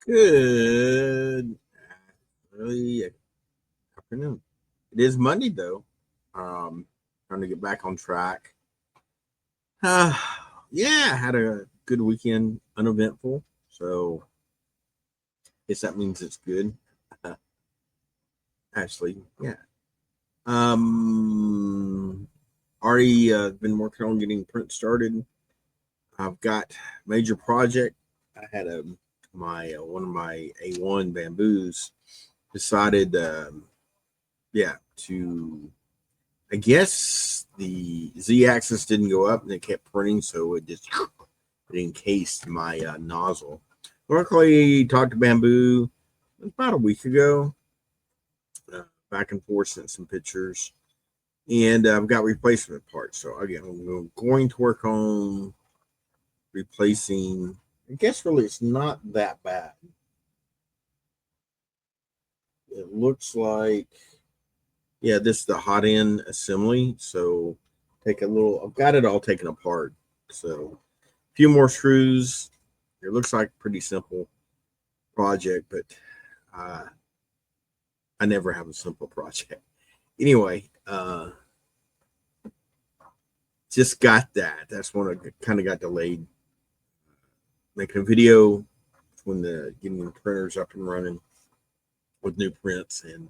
Good early afternoon. It is Monday though. Trying to get back on track. Uh, yeah, had a good weekend, uneventful. So I guess that means it's good. Uh, Actually, yeah. Um, Already been working on getting print started. I've got major project. I had my one of my A1 bamboos decided, yeah, to I guess the z-axis didn't go up and it kept printing, so it encased my nozzle. Luckily, talked to Bamboo about a week ago. Back and forth, sent some pictures, and I've got replacement parts. So again, I'm going to work on replacing. I guess really it's not that bad. It looks like, yeah, this is the hot end assembly. So take a little. I've got it all taken apart. So a few more screws. It looks like a pretty simple project, but uh, I never have a simple project. Anyway, just got that. That's when I kind of got delayed making a video when the getting the printers up and running with new prints and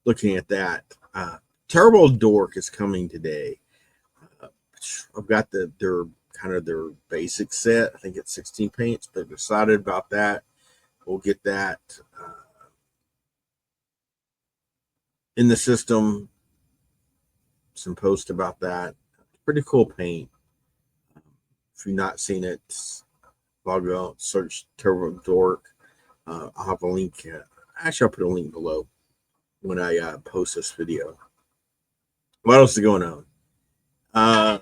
looking at that. Terrible Dork is coming today. Uh, I've got their kind of their basic set. I think it's 16 paints, but excited about that. We'll get that in the system. Some post about that. Pretty cool paint. If you've not seen it, log on, search Turbo Dork. I'll have a link. Actually, I'll put a link below when I post this video. What else is going on? Uh,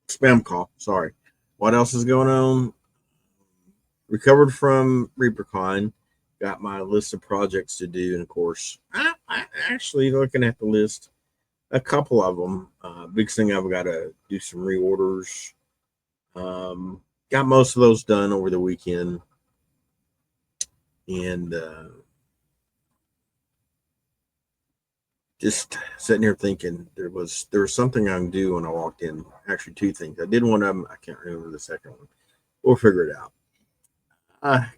Spam call. Sorry. What else is going on? Recovered from ReaperCon. Got my list of projects to do, and of course, I actually looking at the list, a couple of them. Big thing I've got to do some reorders. Got most of those done over the weekend, and just sitting here thinking there was something I can do when I walked in. Actually, two things. I did one of them. I can't remember the second one. We'll figure it out.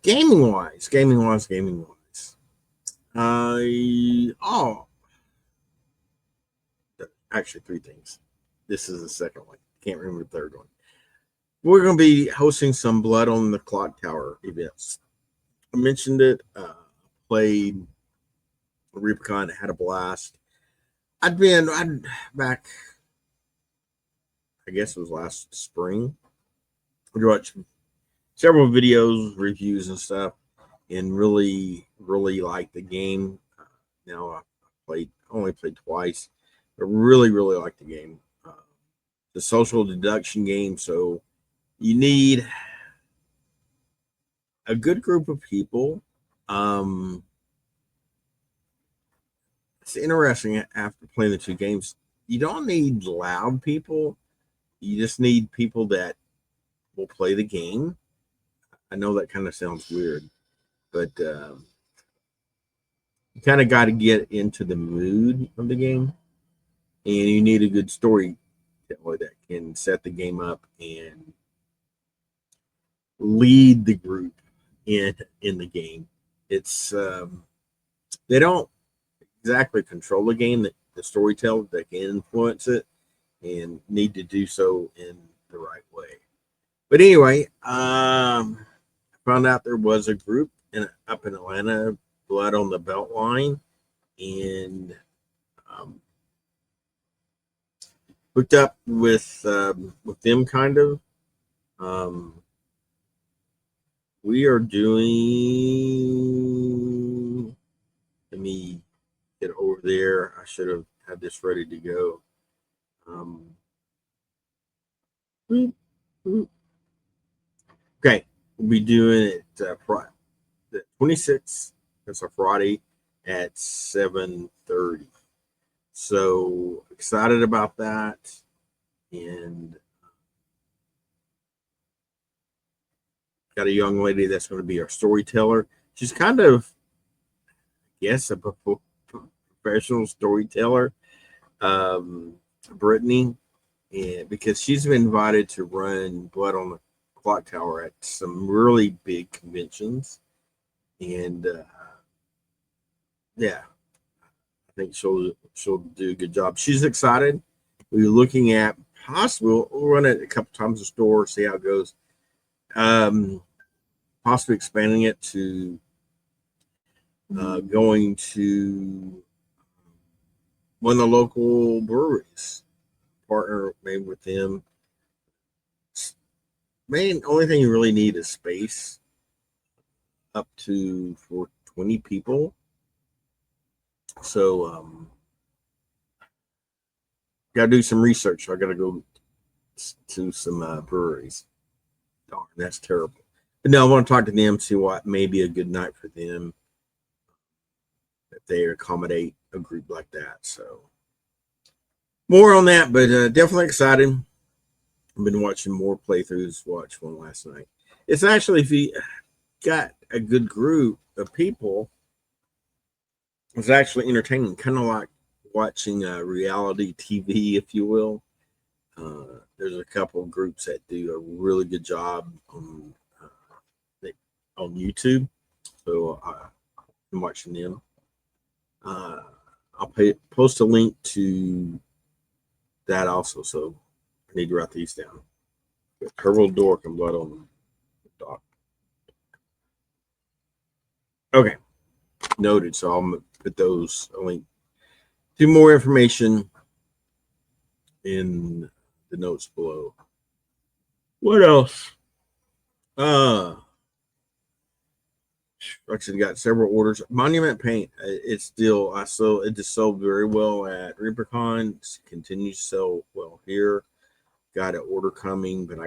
Gaming wise. Oh, actually, three things. This is the second one. Can't remember the third one. We're going to be hosting some Blood on the Clocktower events. I mentioned it. Played Rubicon, had a blast. I'd back. I guess it was last spring. I watched several videos, reviews, and stuff, and really liked the game. Now I only played twice, but really liked the game. The social deduction game, so you need a good group of people. Um, it's interesting after playing the two games. You don't need loud people. You just need people that will play the game. I know that kind of sounds weird, but you kind of got to get into the mood of the game, and you need a good storyteller that can set the game up and lead the group in the game. It's they don't exactly control the game. That the storyteller that can influence it and need to do so in the right way. But anyway, I found out there was a group up in Atlanta, Blood on the Beltline, and um, hooked up with them kind of. Um, we are doing. Let me get over there. I should have had this ready to go. Um, okay, we'll be doing it the 26th. That's a Friday at 7:30. So excited about that, and got a young lady that's going to be our storyteller. She's kind of, yes, a professional storyteller, um, Brittany, and because she's been invited to run Blood on the Clocktower at some really big conventions, and yeah, I think she'll do a good job. She's excited. We're looking at possibly we'll run it a couple times a store, see how it goes. Possibly expanding it to going to one of the local breweries, partner maybe with them. Main only thing you really need is space up to for 20 people. So gotta do some research. I gotta go to some breweries. Darn, that's terrible. But no, I want to talk to them, see what may be a good night for them if they accommodate a group like that. So more on that, but definitely excited. I've been watching more playthroughs. Watched one last night. It's actually, if you got a good group of people, it's actually entertaining, kind of like watching reality TV, if you will. There's a couple of groups that do a really good job on YouTube, so I'm watching them. I'll post a link to that also, so I need to write these down. Herbal Dork and Blood on the Dock. Okay, noted. So I'll put those a link to more information in the notes below. What else? Actually got several orders. Monument paint. It's still it just sold very well at ReaperCon. Continues to sell well here. Got an order coming, but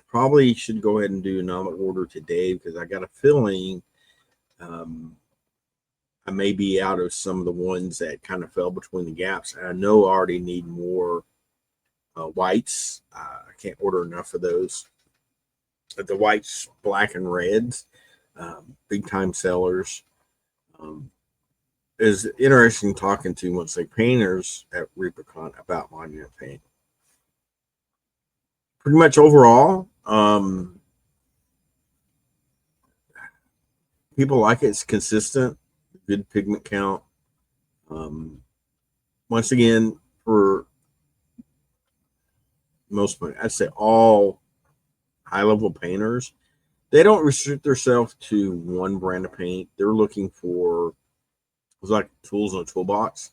probably should go ahead and do another order today because I got a feeling I may be out of some of the ones that kind of fell between the gaps. And I know I already need more whites. I can't order enough of those. But the whites, black, and reds, big time sellers. Is interesting talking to once they painters at ReaperCon about monument paint. Pretty much overall, people like it. It's consistent, good pigment count. Once again, for most, I'd say all high level painters, they don't restrict themselves to one brand of paint. They're looking for, it's like tools in a toolbox.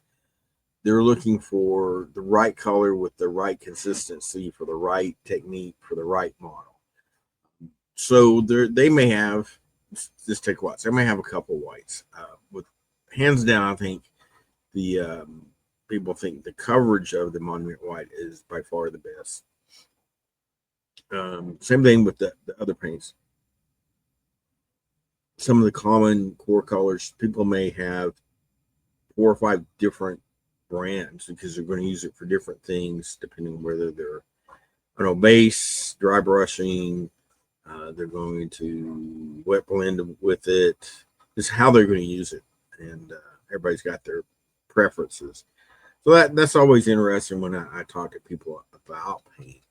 They're looking for the right color with the right consistency for the right technique for the right model. So they may have, just take whites. They may have a couple whites. With hands down, I think the people think the coverage of the monument white is by far the best. Same thing with the other paints. Some of the common core colors, people may have 4 or 5 different brands because they're going to use it for different things depending on whether they're, base, dry brushing, they're going to wet blend with it. Just how they're going to use it, and everybody's got their preferences. So that's always interesting when I talk to people about paint.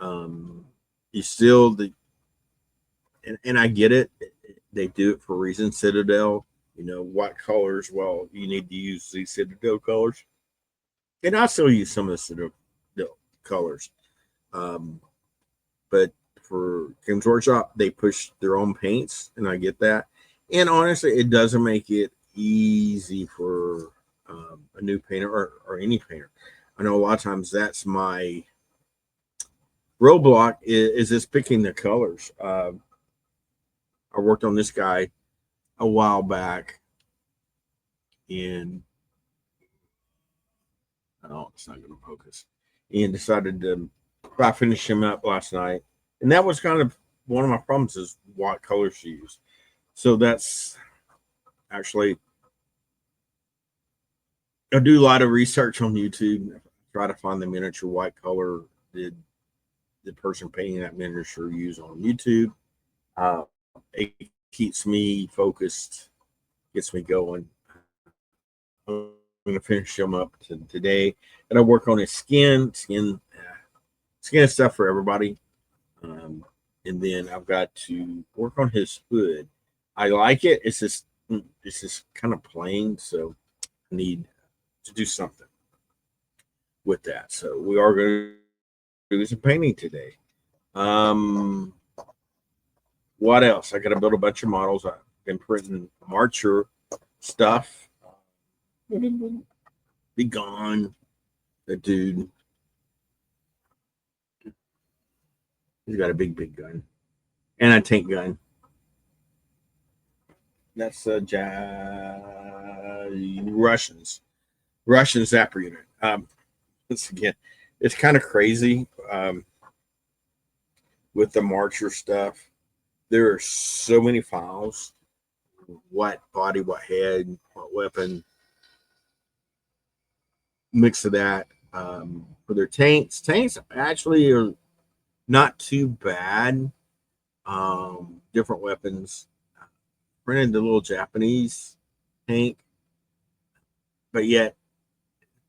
You still and I get it. They do it for a reason. Citadel, what colors? Well, you need to use these Citadel colors, and I still use some of the Citadel colors. But for Games Workshop, they push their own paints, and I get that. And honestly, it doesn't make it easy for a new painter or any painter. I know a lot of times that's my roadblock is just picking the colors. I worked on this guy a while back, and it's not going to focus. And decided to I finished him up last night, and that was kind of one of my problems is what colors to use. So that's actually I do a lot of research on YouTube. Try to find the miniature white color did the person painting that miniature use on YouTube. it keeps me focused, gets me going. I'm gonna finish him up today, and I work on his skin stuff for everybody. Um, and then I've got to work on his hood. I like it. It's just kind of plain, so I need to do something with that. So we are going to do some painting today. Um, what else? I got to build a bunch of models. I've been printing Marcher stuff. Be gone, the dude. He's got a big gun and a tank gun. That's Russians. Russian Zapper unit. Once again, it's kind of crazy with the Marcher stuff. There are so many files. What body, what head, what weapon. Mix of that. For their tanks. Tanks actually are not too bad. Different weapons. Printed the little Japanese tank, but yet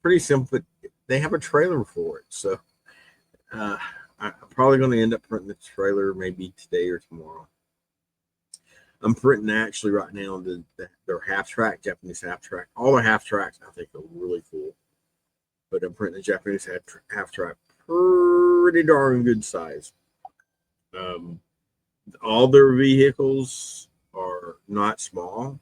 pretty simple. But they have a trailer for it, so I'm probably going to end up printing the trailer maybe today or tomorrow. I'm printing actually right now their half track, Japanese half track. All the half tracks I think are really cool, but I'm printing the Japanese half track, pretty darn good size. All their vehicles are not small.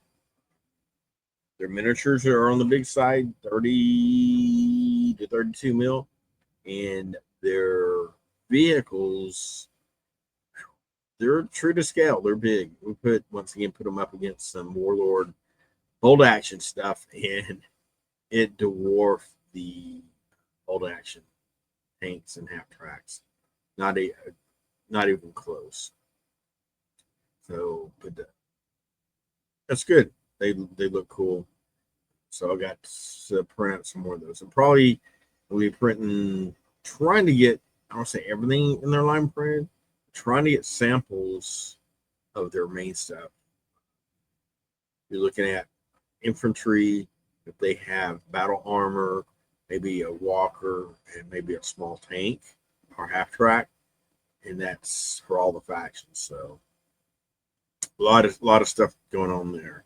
Their miniatures are on the big side, 30 to 32 mil, and their vehicles, they're true to scale. They're big. We put them up against some Warlord bolt action stuff, and it dwarfed the bolt action tanks and half tracks. Not even close. So, but that's good. They look cool. So I got to print out some more of those. I'm probably will be trying to get, I don't say everything in their line printed, trying to get samples of their main stuff. You're looking at infantry, if they have battle armor, maybe a walker, and maybe a small tank or half track, and that's for all the factions. So a lot of stuff going on there.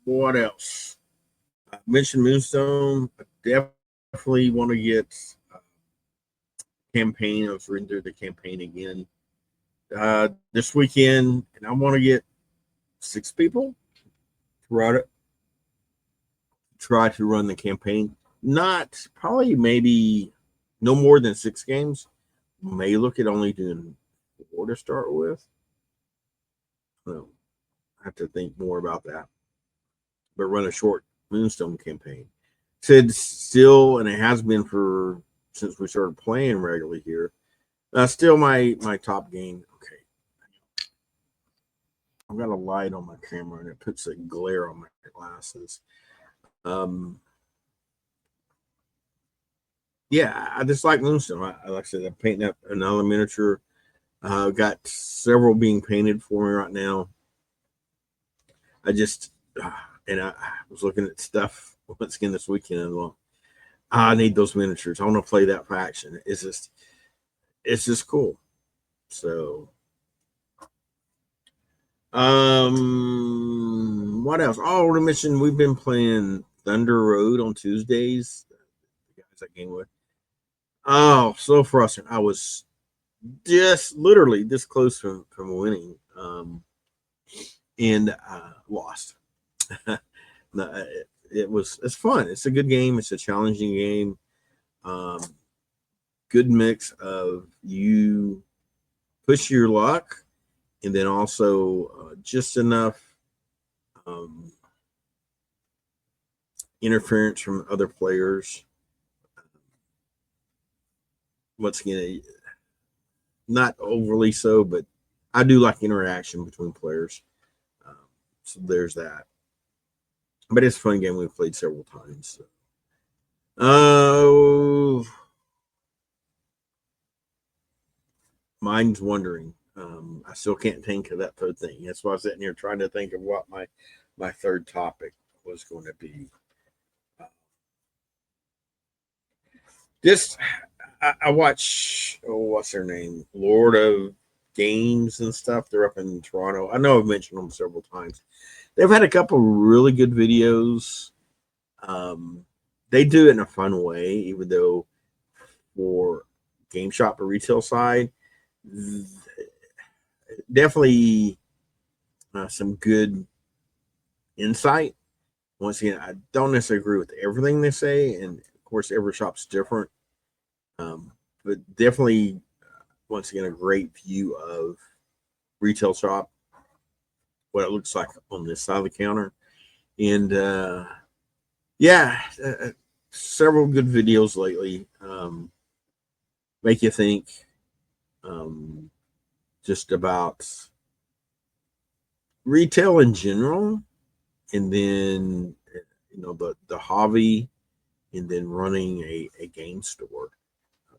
What else? I mentioned Moonstone. I definitely want to get campaign. I was reading through the campaign again this weekend, and I want to get 6 people to try to run the campaign. Not probably maybe no more than 6 games. May look at only doing 4 to start with. So I have to think more about that. But run a short Moonstone campaign. Said still, and it has been since we started playing regularly here. Still my top game. Okay, I've got a light on my camera and it puts a glare on my glasses. Yeah, I just like Moonstone. Like I said, I'm painting up another miniature. I've got several being painted for me right now. I just and I was looking at stuff once again this weekend and well, I need those miniatures. I want to play that faction. It's just cool. So what else? Oh, I already mentioned we've been playing Thunder Road on Tuesdays. The guys I game with. Oh, so frustrating. I was just literally this close from winning. And lost. No, it's fun. It's a good game. It's a challenging game. Good mix of you push your luck, and then also just enough interference from other players. Once again, not overly so, but I do like interaction between players. So there's that. But it's a fun game. We've played several times. So. Mine's wondering. I still can't think of that third thing. That's why I'm sitting here trying to think of what my third topic was going to be. This I watch. Oh, what's their name? Lord of Games and stuff. They're up in Toronto. I know I've mentioned them several times. They've had a couple really good videos. Um, they do it in a fun way, even though for game shop or retail side, definitely some good insight. Once again, I don't necessarily agree with everything they say, and of course, every shop's different. But definitely, once again, a great view of retail shop, what it looks like on this side of the counter, and yeah, several good videos lately. Make you think um, just about retail in general, and then the hobby, and then running a game store.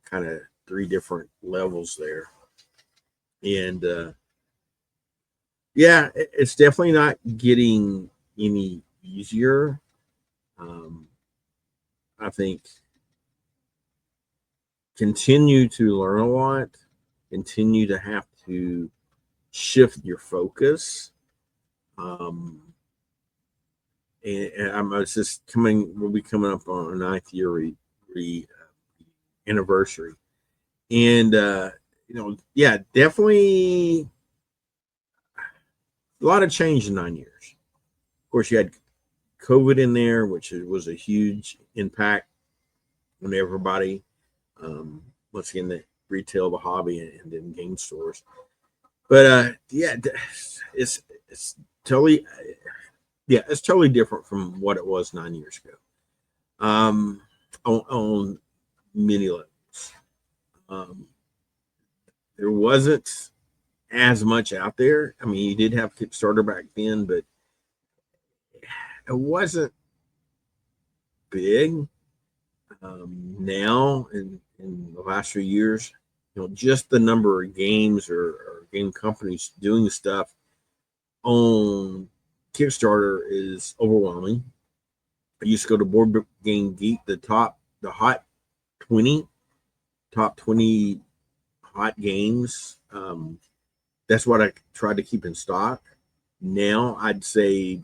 Kind of three different levels there, and yeah, it's definitely not getting any easier. Um, I think continue to learn a lot, continue to have to shift your focus. Um, and I'm just coming. We'll be coming up on a ninth year anniversary, and yeah, definitely a lot of change in 9 years. Of course, you had COVID in there, which was a huge impact on everybody. Once again, the retail, the hobby, and then game stores. But yeah, it's totally it's totally different from what it was 9 years ago. On many levels, um, there wasn't as much out there. I mean, you did have Kickstarter back then, but it wasn't big. Now, in the last few years, just the number of games or game companies doing stuff on Kickstarter is overwhelming. I used to go to Board Game Geek, the top 20 hot games. That's what I tried to keep in stock. Now I'd say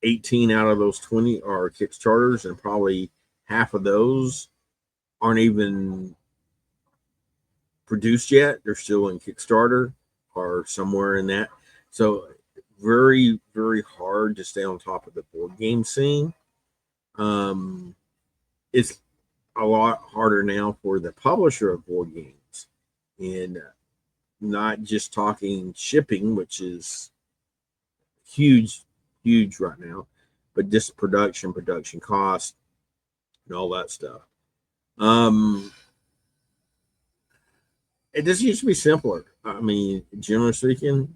18 out of those 20 are Kickstarters, and probably half of those aren't even produced yet. They're still in Kickstarter or somewhere in that. So very, very hard to stay on top of the board game scene. Um, it's a lot harder now for the publisher of board games, and not just talking shipping, which is huge, huge right now, but just production cost, and all that stuff. Um, it just used to be simpler. I mean, generally speaking,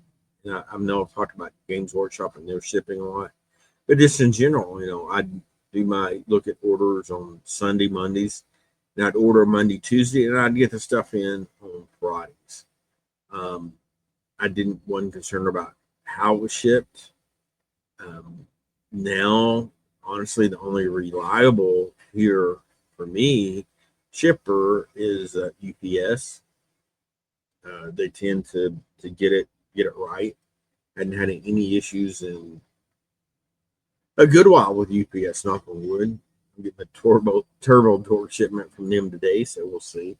I know I've talked about Games Workshop and their shipping a lot, but just in general, I'd do my look at orders on Sunday, Mondays, and I'd order Monday, Tuesday, and I'd get the stuff in on Fridays. Um, I wasn't concerned about how it was shipped. Um, Now, honestly, the only reliable here for me shipper is UPS. They tend to get it right. Hadn't had any issues in a good while with UPS. Knock on wood. I'm getting a turbo Dork shipment from them today, so we'll see.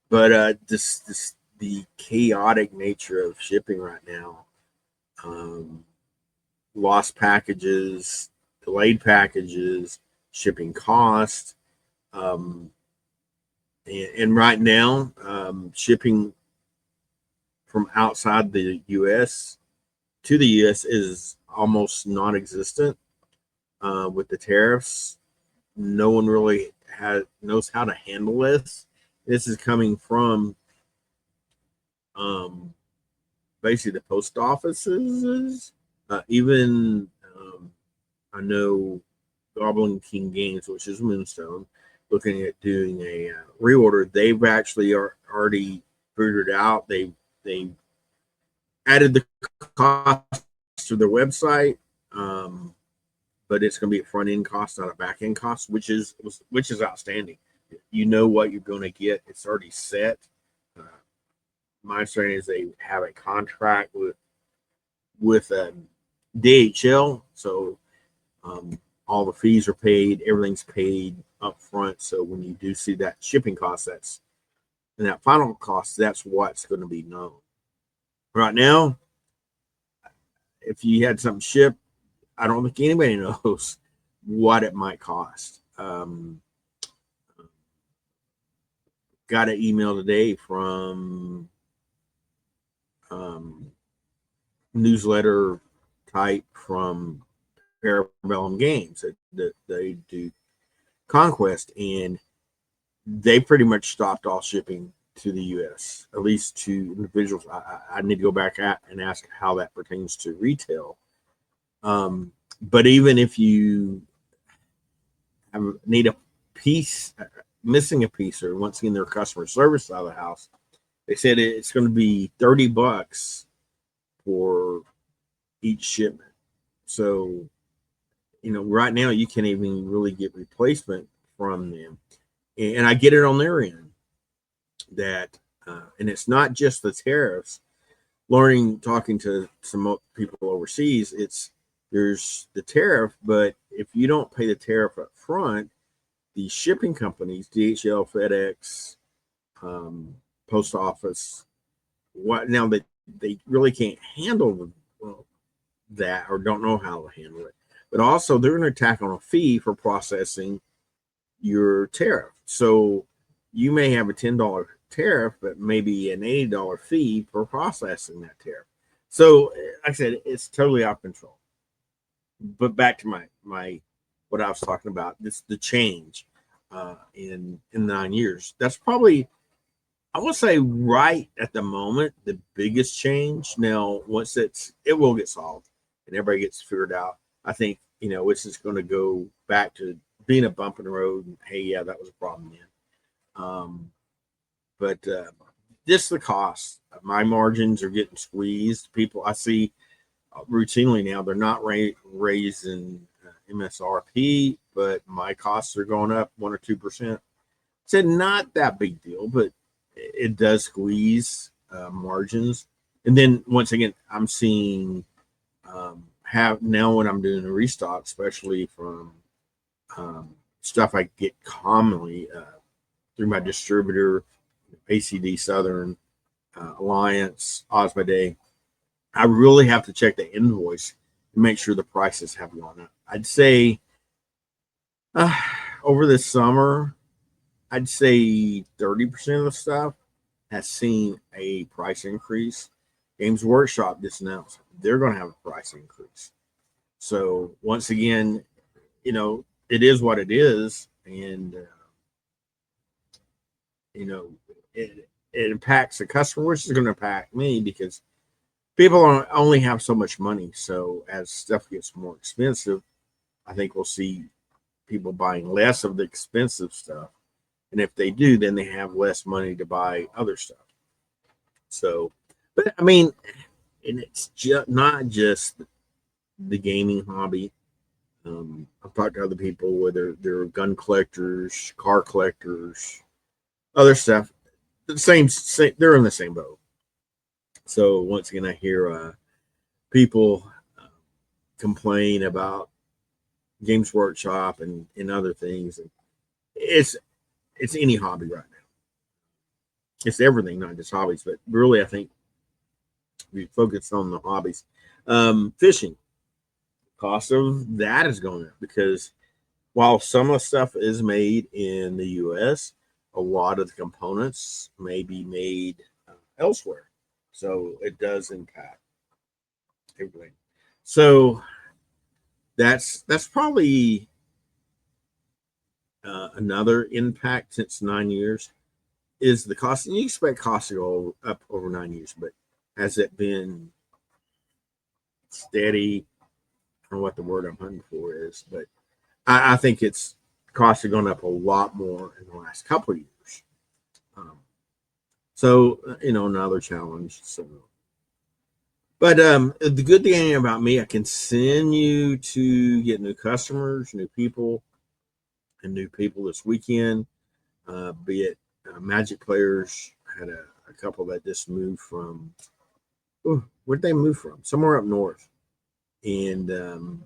But this the chaotic nature of shipping right now. Um, Lost packages, delayed packages, shipping cost, um, and right now, shipping from outside the U.S. to the U.S. is almost non-existent with the tariffs. No one really knows how to handle this. This is coming from um, basically the post offices. Even I know Goblin King Games, which is Moonstone, looking at doing a reorder. They've actually already figured out. They added the cost to their website, um, but it's going to be a front end cost, not a back end cost, which is outstanding. You know what you're going to get; it's already set. Uh, my understanding is they have a contract with DHL, so all the fees are paid, everything's paid up front. So when you do see that shipping cost, that's and that final cost, that's what's going to be known. Right now, if you had something shipped, I don't think anybody knows what it might cost. Got an email today from um, newsletter type from Parabellum Games that they do Conquest, and they pretty much stopped all shipping to the U.S. at least to individuals. I need to go back at and ask how that pertains to retail. But even if you need a piece, missing a piece, or once again their customer service side of the house, they said it's going to be $30 for each shipment. So, right now you can't even really get replacement from them, and I get it on their end that, and it's not just the tariffs. Talking to some people overseas, there's the tariff, but if you don't pay the tariff up front, the shipping companies, DHL, FedEx, post office, what now that they really can't handle that or don't know how to handle it. But also they're going to tack on a fee for processing your tariff. So you may have a $10 tariff, but maybe an $80 fee for processing that tariff. So like I said, it's totally out of control. But back to my what I was talking about, the change in 9 years. That's probably, I would say, right at the moment the biggest change. Now once it will get solved and everybody gets figured out, I think it's just going to go back to being a bump in the road. And hey, yeah, that was a problem then. But just the cost. My margins are getting squeezed. People I see routinely now, they're not raising MSRP, but my costs are going up 1 or 2%. It's not that big deal, but it does squeeze margins. And then once again, I'm seeing have now when I'm doing a restock, especially from stuff I get commonly through my distributor, ACD Southern, Alliance, Osmodee. I really have to check the invoice to make sure the prices have gone up. I'd say over the summer, I'd say 30% of the stuff has seen a price increase. Games Workshop just announced they're going to have a price increase. So once again, it is what it is, and it impacts the customer, which is going to impact me because people only have so much money. So as stuff gets more expensive, I think we'll see people buying less of the expensive stuff. And if they do, then they have less money to buy other stuff. So, but I mean, and it's not just the gaming hobby. I've talked to other people, whether they're gun collectors, car collectors, other stuff. The same, they're in the same boat. So once again, I hear people complain about Games Workshop and other things. And it's any hobby right now. It's everything, not just hobbies, but really, I think we focus on the hobbies. Fishing, cost of that is going up because while some of the stuff is made in the U.S., a lot of the components may be made elsewhere. So it does impact everything. So that's probably another impact since 9 years is the cost. And you expect costs to go up over 9 years, but has it been steady? I don't know what the word I'm hunting for is, but I think it's costs are going up a lot more in the last couple of years. So another challenge. So But the good thing about me, I can send you to get new customers, new people, and new people this weekend. Be it Magic players. I had a couple that just moved from. Oh, where'd they move from? Somewhere up north, and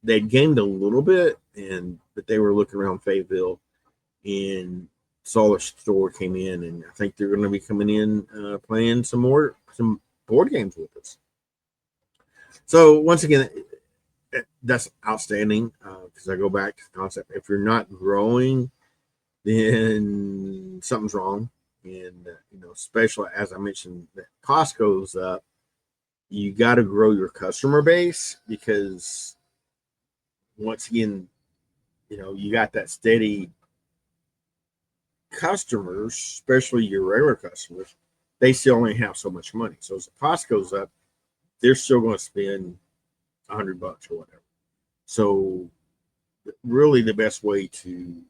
they gained a little bit, but they were looking around Fayetteville and saw the store came in, and I think they're going to be coming in playing some board games with us. So once again, that's outstanding because I go back to the concept. If you're not growing, then something's wrong. And especially as I mentioned, that Costco's up. You got to grow your customer base because once again, you got that steady customers, especially your regular customers. They still only have so much money. So as the Costco's up, they're still going to spend $100 or whatever. So really the best way to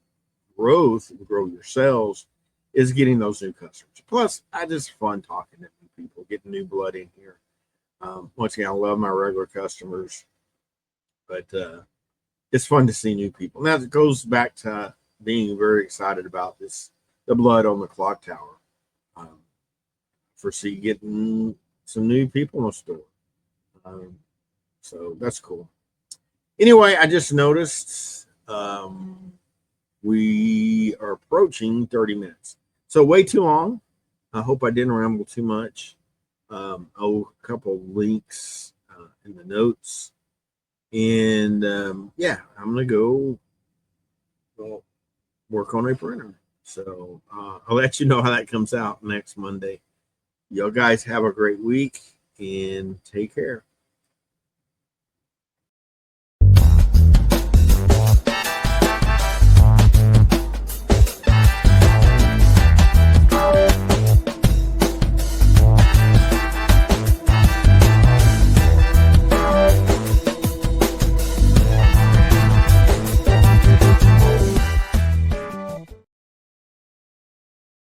grow your sales is getting those new customers. Plus, I just fun talking to new people, getting new blood in here. Once again, I love my regular customers, but it's fun to see new people. Now it goes back to being very excited about the blood on the Clocktower. Foresee getting some new people in the store. So that's cool. Anyway, I just noticed we are approaching 30 minutes. So way too long. I hope I didn't ramble too much. A couple links in the notes. And yeah, I'm going to go work on a printer. So I'll let you know how that comes out next Monday. Y'all guys have a great week and take care.